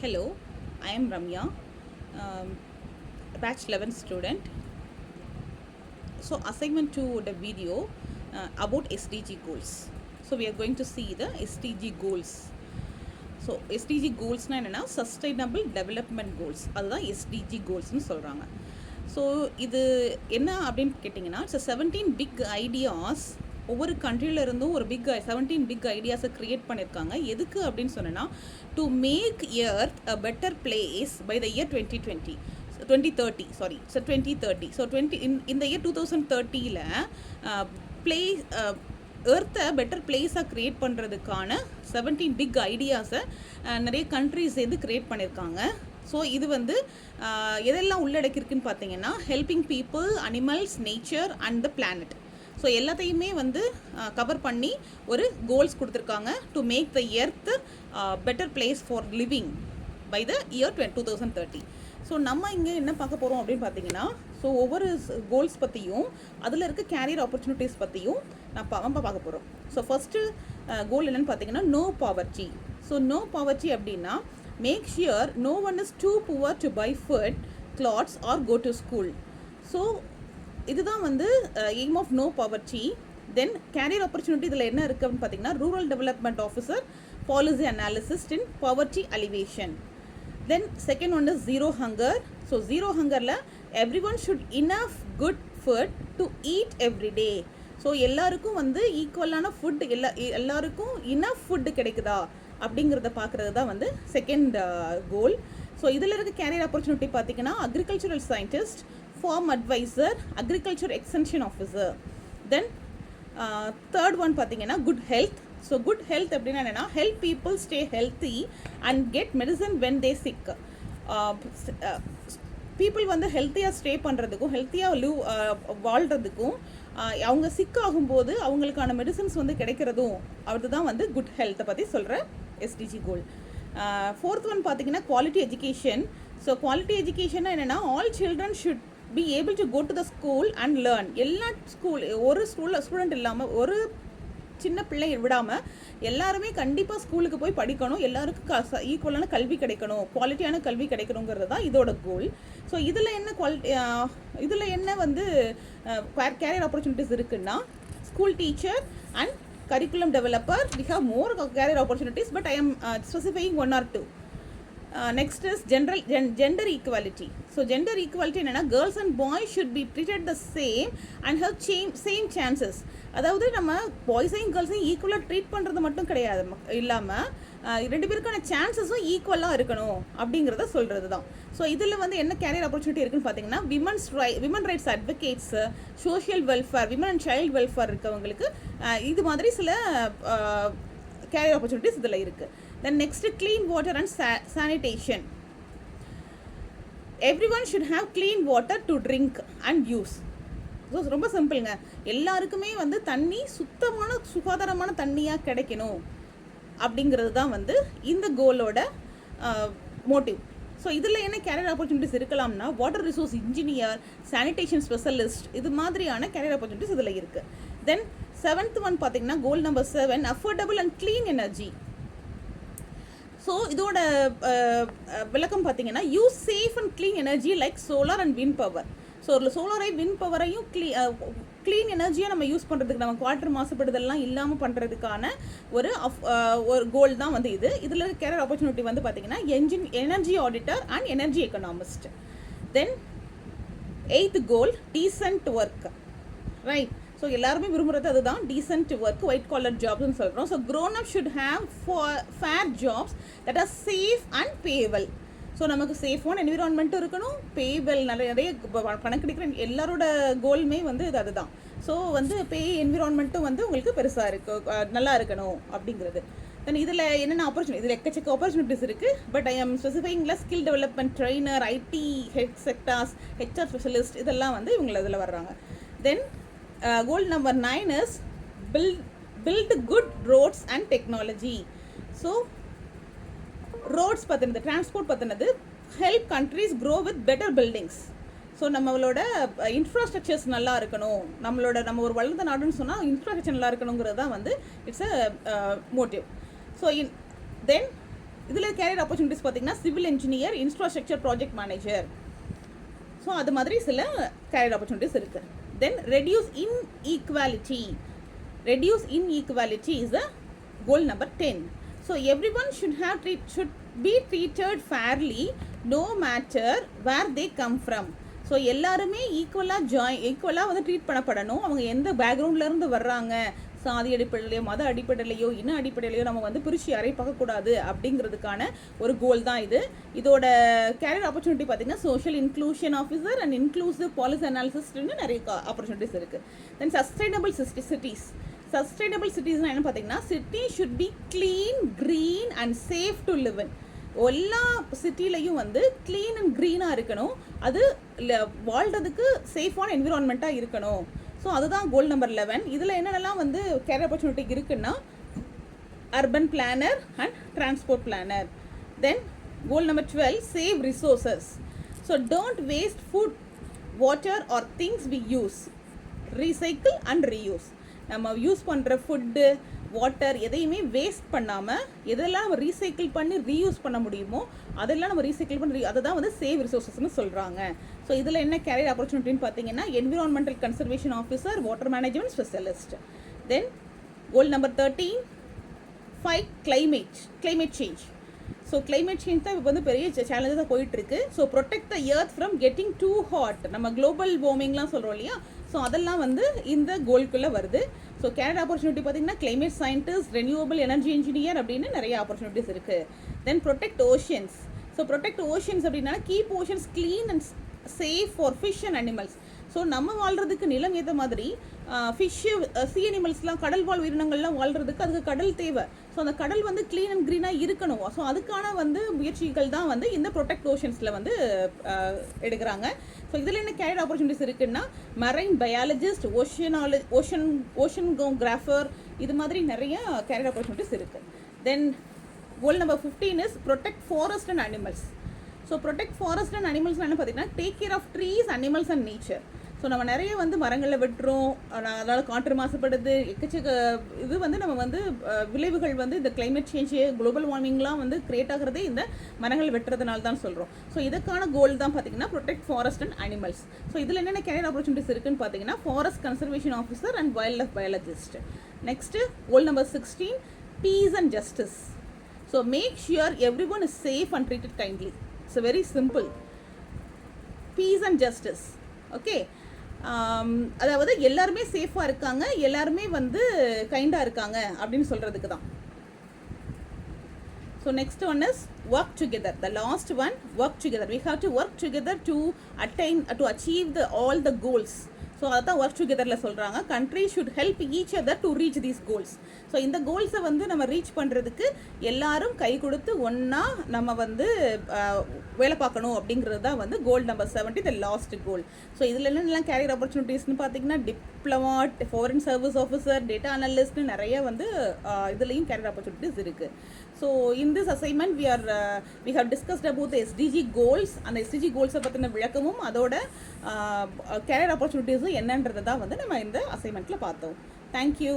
Hello, I am Ramya, um, batch 11 student. So assignment to the video about SDG goals. So we are going to see the SDG goals. So SDG கோல்ஸ்னால் என்னென்னா sustainable development goals, அதுதான் SDG கோல்ஸ்னு சொல்கிறாங்க. So இது என்ன அப்படின்னு கேட்டிங்கன்னா, it's 17 big ideas. ஒவ்வொரு கண்ட்ரியிலேருந்தும் ஒரு 17 பிக் ஐடியாஸை க்ரியேட் பண்ணியிருக்காங்க. எதுக்கு அப்படின்னு சொன்னேன்னா, to make earth a better place by the year 2030. So 2030. So இந்த இயர் 2030 பிளே எர்த்தை பெட்டர் பிளேஸாக க்ரியேட் பண்ணுறதுக்கான 17 பிக் ஐடியாஸை நிறைய கண்ட்ரிஸ் சேர்ந்து க்ரியேட் பண்ணியிருக்காங்க. ஸோ இது வந்து எதெல்லாம் உள்ளடக்கியிருக்குன்னு பார்த்தீங்கன்னா, helping people, animals, nature and the planet. So எல்லாத்தையுமே வந்து கவர் பண்ணி ஒரு கோல்ஸ் கொடுத்துருக்காங்க, to make the earth better place for living by the year 2030. So நம்ம இங்கே என்ன பார்க்க போகிறோம் அப்படின்னு பார்த்தீங்கன்னா, ஸோ ஒவ்வொரு கோல்ஸ் பற்றியும் அதில் இருக்க கேரியர் ஆப்பர்ச்சுனிட்டிஸ் பற்றியும் நம்ம பார்க்க போகிறோம். ஸோ ஃபஸ்ட்டு கோல் என்னென்னு பார்த்தீங்கன்னா, no poverty. So no poverty அப்படின்னா, make sure no one is too poor to buy food, clothes or go to school. So இதுதான் வந்து aim of no poverty. Then career opportunity இதில் என்ன இருக்குது அப்படின்னு பார்த்தீங்கன்னா, rural development officer, policy analyst in poverty alleviation. Then second one is zero hunger. So zero hungerல everyone should enough good food to eat every day. So எல்லாருக்கும் வந்து ஈக்குவலான food, எல்லாருக்கும் இனஃப் ஃபுட்டு கிடைக்குதா அப்படிங்கிறத பார்க்குறது தான் வந்து செகண்ட் கோல். ஸோ இதில் இருக்க கேரியர் ஆப்பர்ச்சுனிட்டி பார்த்தீங்கன்னா, agricultural scientist, farm adviser, agriculture extension officer. Then third one பார்த்தீங்கன்னா, good health. So good health அப்படின்னா என்னென்னா, help people stay healthy and get medicine when they sick. People வந்து ஹெல்த்தியாக stay பண்ணுறதுக்கும், ஹெல்த்தியாக வாழ்கிறதுக்கும், அவங்க சிக் ஆகும்போது அவங்களுக்கான மெடிசன்ஸ் வந்து கிடைக்கிறதும், அதுதான் வந்து குட் ஹெல்த்தை பற்றி சொல்கிற எஸ்டிஜி கோல். ஃபோர்த் ஒன் பார்த்தீங்கன்னா, குவாலிட்டி எஜுகேஷன். ஸோ குவாலிட்டி எஜுகேஷன்னா என்னென்னா, all children should be able to go to the school and learn. எல்லா ஒரு ஸ்டூடெண்ட் இல்லாமல், ஒரு சின்ன பிள்ளை விடாமல் எல்லாருமே கண்டிப்பாக ஸ்கூலுக்கு போய் படிக்கணும், எல்லாருக்கும் ஈக்குவலான கல்வி கிடைக்கணும், குவாலிட்டியான கல்வி கிடைக்கணுங்கிறது தான் இதோட கோல். ஸோ இதில் என்ன வந்து கேரியர் ஆப்பர்ச்சுனிட்டிஸ் இருக்குன்னா, school teacher and curriculum developer, we have more career opportunities, but I am specifying one or two. Next is gender equality. So gender equality என்னன்னா, girls and boys should be treated the same and have same chances. அதாவது நம்ம பாய்ஸையும் கேர்ள்ஸையும் ஈக்குவலாக treat பண்ணுறது மட்டும் கிடையாது, இல்லாமல் ரெண்டு பேருக்கான சான்சஸும் ஈக்குவலாக இருக்கணும் அப்படிங்கிறத சொல்கிறது தான். ஸோ இதில் வந்து என்ன கேரியர் ஆப்பர்ச்சுனிட்டி இருக்குன்னு பார்த்தீங்கன்னா, women rights advocates, social welfare, women and child welfare இருக்கவங்களுக்கு இது மாதிரி சில கேரியர் ஆப்பர்ச்சுனிட்டிஸ் இதில் இருக்குது. Then next, clean water and sanitation. Everyone should have clean water to drink and use. So ரொம்ப சிம்பிளுங்க, எல்லாருக்குமே வந்து தண்ணி சுத்தமான சுகாதாரமான தண்ணியாக கிடைக்கணும் அப்படிங்கிறது தான் வந்து இந்த கோலோட மோட்டிவ். ஸோ இதில் என்ன கேரியர் ஆப்பர்ச்சுனிட்டிஸ் இருக்கலாம்னா, water resource engineer, sanitation specialist, இது மாதிரியான கேரியர் ஆப்பர்ச்சுனிட்டிஸ் இதில் இருக்குது. தென் செவன்த் ஒன் பார்த்தீங்கன்னா, goal number 7, affordable and clean energy. So இதோட விளக்கம் பார்த்தீங்கன்னா, use safe and clean energy like solar and wind power. So ஒரு சோலாரையும் விண்ட் பவரையும் க்ளீன் எனர்ஜியாக நம்ம யூஸ் பண்ணுறதுக்கு, நம்ம வாட்டர் மாசுபடுதல்லாம் இல்லாமல் பண்ணுறதுக்கான ஒரு கோல் தான் வந்து இது. இதில் இருக்க கேரியர் ஆப்பர்ச்சுனிட்டி வந்து பார்த்தீங்கன்னா, energy auditor and energy economist. Then 8th goal, decent work. Right. So எல்லாருமே விரும்புகிறது அதுதான், டீசென்ட் ஒர்க், ஒயிட் காலர் ஜாப்ஸ்னு சொல்கிறோம். So grown up should have fair jobs that are safe and pay well. So நமக்கு சேஃபான என்விரான்மெண்ட்டும் இருக்கணும், பேவல், நிறைய பணம் கிடைக்கிற எல்லாரோட கோலுமே வந்து அதுதான். ஸோ வந்து என்விரான்மெண்ட்டும் வந்து உங்களுக்கு பெருசாக நல்லா இருக்கணும் அப்படிங்கிறது. தென் இதில் என்னென்ன ஆப்பர்ச்சுனிட்டி, இதில் எக்கச்சக்க ஆப்பர்ச்சுனிட்டிஸ் இருக்குது, பட் ஐ எம் ஸ்பெசிஃபைங்கில் skill development trainer, IT head sectors, HR specialist, இதெல்லாம் வந்து இவங்க இதில் வர்றாங்க. Then goal number 9 is build good roads and technology. So roads பத்தினது, transport பத்தினது, help countries grow with better buildings. So நம்மளோட infrastructures நல்லா இருக்கணும், நம்ம ஒரு வளர்ந்த நாடுன்னு சொன்னால் இன்ஃப்ராஸ்ட்ரக்சர் நல்லா இருக்கணுங்கிறது தான் வந்து it's a motive. So then இதில் கேரியர் ஆப்பர்ச்சுனிட்டிஸ் பார்த்தீங்கன்னா civil engineer, infrastructure project manager. So அது மாதிரி சில கேரியர் ஆப்பர்ச்சுனிட்டிஸ் இருக்குது. தென் reduce இன்ஈக்வாலிட்டி. Reduce inequality is the goal number 10. So everyone should be treated fairly no matter where they come from. So எல்லாருமே ஈக்குவலாக வந்து treat பண்ணப்படணும். அவங்க எந்த பேக்ரவுண்ட்லேருந்து வர்றாங்க, சாதி அடிப்படையிலையோ மத அடிப்படையிலையோ இன அடிப்படையிலையோ நம்ம வந்து பிரித்து யாரையும் பார்க்கக்கூடாது அப்படிங்கிறதுக்கான ஒரு கோல் தான் இது. இதோட கேரியர் ஆப்பர்ச்சுனிட்டி பார்த்திங்கன்னா social inclusion officer and inclusive policy அனாலிசிஸ்ட்னு நிறைய ஆப்பர்ச்சுனிட்டிஸ் இருக்குது. Then sustainable cities. சஸ்டைனபிள் சிட்டிஸ்னால் என்ன பார்த்தீங்கன்னா city should be clean, green and safe to live in. எல்லா சிட்டிலையும் வந்து க்ளீன் அண்ட் க்ரீனாக இருக்கணும், அது வாழ்கிறதுக்கு சேஃபான என்விரான்மெண்ட்டாக இருக்கணும். ஸோ அதுதான் கோல் நம்பர் 11. இதில் என்னென்னலாம் வந்து கேரியர் ஆப்பர்ச்சுனிட்டி இருக்குன்னா urban planner and transport planner. Then goal number 12 save resources. So don't waste food, water or things we use. Recycle and reuse. நம்ம யூஸ் பண்ணுற ஃபுட்டு, வாட்டர் எதையுமே வேஸ்ட் பண்ணாமல் எதெல்லாம் நம்ம ரீசைக்கிள் பண்ணி ரீயூஸ் பண்ண முடியுமோ அதெல்லாம் நம்ம ரீசைக்கிள் பண்ணி அதை தான் வந்து சேவ் ரிசோர்ஸஸ்ன்னு சொல்கிறாங்க. ஸோ இதில் என்ன கேரியர் ஆப்பர்ச்சுனிட்டின்னு பார்த்தீங்கன்னா environmental conservation officer, water management specialist. Then goal number 13 fight climate change. So climate change தான் இப்போ வந்து பெரிய சேலஞ்சஸாக போயிட்டுருக்கு. So protect the earth from getting too hot. நம்ம குளோபல் வார்மிங்லாம் சொல்கிறோம் இல்லையா, ஸோ அதெல்லாம் வந்து இந்த கோல்குள்ளே வருது. ஸோ கேரியர் ஆப்பர்ச்சுனிட்டி பார்த்தீங்கன்னா climate scientist, renewable energy engineer அப்படின்னு நிறைய ஆப்பர்ச்சுனிட்டிஸ் இருக்குது. Then protect oceans. So protect oceans அப்படின்னா keep oceans clean and safe for fish and animals. So நம்ம வாழ்கிறதுக்கு நிலம் ஏற்ற மாதிரி ஃபிஷ்ஷு, சி அனிமல்ஸ்லாம், கடல் வாழ் உயிரினங்கள்லாம் வாழ்கிறதுக்கு அதுக்கு கடல் தேவை. ஸோ அந்த கடல் வந்து க்ளீன் அண்ட் க்ரீனாக இருக்கணும். ஸோ அதுக்கான வந்து முயற்சிகள் தான் வந்து இந்த ப்ரொடெக்ட் ஓஷன்ஸில் வந்து எடுக்கிறாங்க. ஸோ இதில் என்ன கேரியர் ஆப்பர்ச்சுனிட்டிஸ் இருக்குன்னா மரைன் பயாலஜிஸ்ட், ஓஷனோகிராஃபர், இது மாதிரி நிறைய கேரியர் ஆப்பர்ச்சுனிட்டிஸ் இருக்குது. Then goal number 15 is protect forest and animals. So protect forest and animals என்ன பார்த்தீங்கன்னா take care of trees, animals and nature. So நம்ம நிறைய வந்து மரங்களில் வெட்டுறோம், அதனால் காற்று மாசுபடுது, எக்கச்சக்க இது வந்து நம்ம வந்து விளைவுகள் வந்து இந்த கிளைமேட் சேஞ்சு, குளோபல் வார்மிங்லாம் வந்து கிரியேட் ஆகிறதே இந்த மரங்கள் வெட்டுறதுனால தான் சொல்கிறோம். ஸோ இதுக்கான கோல் தான் பார்த்தீங்கன்னா protect forest and animals. So இதில் என்னென்ன கேரியர் ஆப்பர்ச்சுனிட்டிஸ் இருக்குன்னு பார்த்தீங்கன்னா forest conservation officer and wild life biologist. Next goal number 16 peace and justice. So make sure everyone is safe and treated kindly. It's very simple. Peace and justice. Okay, அதாவது எல்லாருமே சேஃபாக இருக்காங்க, எல்லாருமே வந்து கைண்டாக இருக்காங்க அப்படின்னு சொல்கிறதுக்கு தான். So next one is work together. The last one work together. We have to work together to achieve all the goals. So அதை தான் ஒர்க் டுகெதரில் சொல்கிறாங்க. Country should help each other to reach these goals. So இந்த கோல்ஸை வந்து நம்ம reach பண்ணுறதுக்கு எல்லாரும் கை கொடுத்து ஒன்றா நம்ம வந்து வேலை பார்க்கணும் அப்படிங்கிறது தான் வந்து goal number 70, the last goal. So இதில் என்னென்னலாம் கேரியர் ஆப்பர்ச்சுனிட்டிஸ்னு பார்த்தீங்கன்னா டிப்ளமாட், ஃபாரின் சர்வீஸ் ஆஃபீஸர், டேட்டா அனலிஸ்ட்னு நிறைய வந்து இதுலேயும் கேரியர் ஆப்பர்ச்சுனிட்டிஸ் இருக்குது. So in this assignment we have discussed about the SDG goals. அந்த SDG கோல்ஸை பற்றின விளக்கமும் அதோட கேரியர் ஆப்பர்ச்சுனிட்டிஸும் என்னன்றதை தான் வந்து நம்ம இந்த அசைன்மெண்ட்டில் பார்த்தோம். தேங்க்யூ.